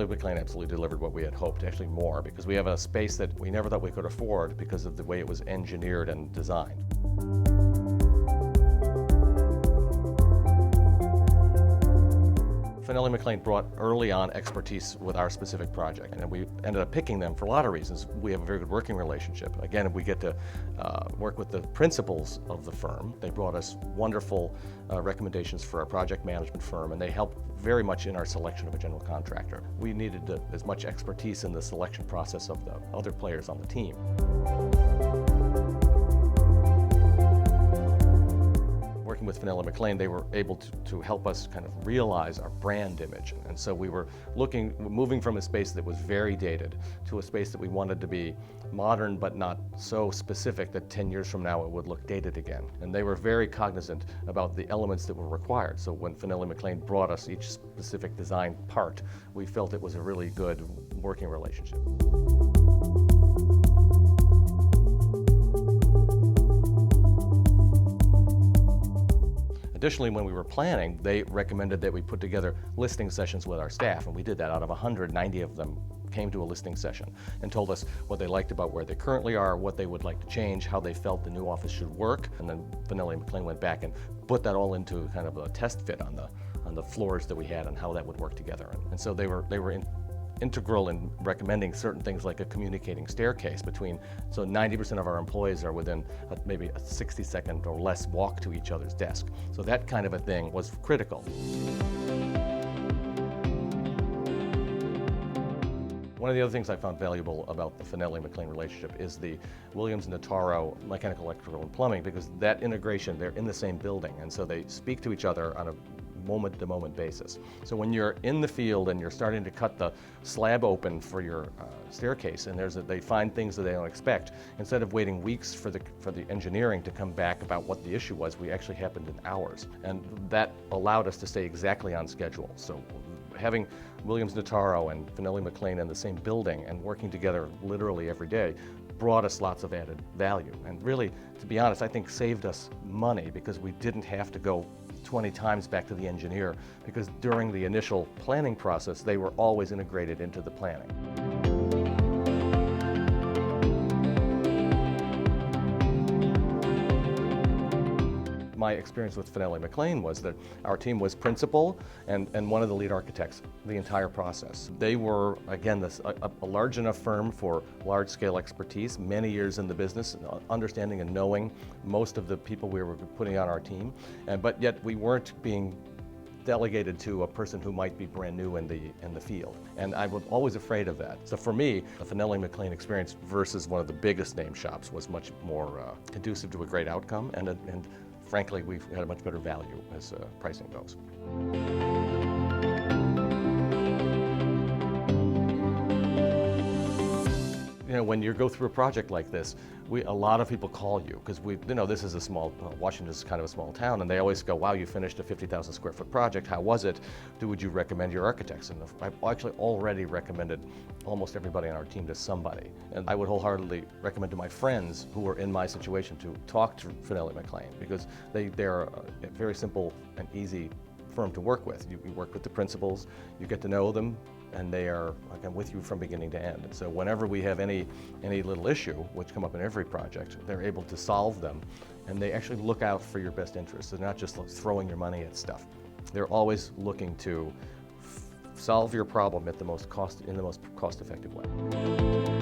Fanelli McClain absolutely delivered what we had hoped, actually more, because we have a space that we never thought we could afford because of the way it was engineered and designed. Fanelli McClain brought early on expertise with our specific project, and we ended up picking them for a lot of reasons. We have a very good working relationship. Again, we get to work with the principals of the firm. They brought us wonderful recommendations for our project management firm, and they helped very much in our selection of a general contractor. We needed as much expertise in the selection process of the other players on the team. Working with Fanelli McClain, they were able to help us kind of realize our brand image. And so we were moving from a space that was very dated to a space that we wanted to be modern but not so specific that 10 years from now it would look dated again. And they were very cognizant about the elements that were required. So when Fanelli McClain brought us each specific design part, we felt it was a really good working relationship. Additionally, when we were planning, they recommended that we put together listening sessions with our staff, and we did that. Out of 190 of them came to a listening session and told us what they liked about where they currently are, what they would like to change, how they felt the new office should work. And then Fanelli McClain went back and put that all into kind of a test fit on the floors that we had and how that would work together. And so they were integral in recommending certain things like a communicating staircase between, so 90% of our employees are within maybe a 60-second or less walk to each other's desk. So that kind of a thing was critical. One of the other things I found valuable about the Fanelli McClain relationship is the Williams-Notaro mechanical, electrical, and plumbing, because that integration, they're in the same building, and so they speak to each other on a moment-to-moment basis. So when you're in the field and you're starting to cut the slab open for your staircase, and they find things that they don't expect, instead of waiting weeks for the engineering to come back about what the issue was, we actually happened in hours. And that allowed us to stay exactly on schedule. So having Williams-Notaro and Fanelli McClain in the same building and working together literally every day brought us lots of added value. And really, to be honest, I think saved us money, because we didn't have to go 20 times back to the engineer, because during the initial planning process, they were always integrated into the planning. My experience with Fanelli McClain was that our team was principal and one of the lead architects the entire process. They were, again, a large enough firm for large-scale expertise, many years in the business, understanding and knowing most of the people we were putting on our team, but yet we weren't being delegated to a person who might be brand new in the field. And I was always afraid of that. So for me, the Fanelli McClain experience versus one of the biggest name shops was much more conducive to a great outcome, and frankly, we've had a much better value as pricing goes. You know, when you go through a project like this, a lot of people call you, because this is a small, Washington is kind of a small town, and they always go, wow, you finished a 50,000 square foot project, how was it? Would you recommend your architects? And I've actually already recommended almost everybody on our team to somebody. And I would wholeheartedly recommend to my friends who are in my situation to talk to Fanelli McClain, because they're a very simple and easy firm to work with. You work with the principals, you get to know them, and they are, again, with you from beginning to end. And so whenever we have any little issue, which come up in every project, they're able to solve them, and they actually look out for your best interests. They're not just throwing your money at stuff. They're always looking to solve your problem in the most cost-effective way.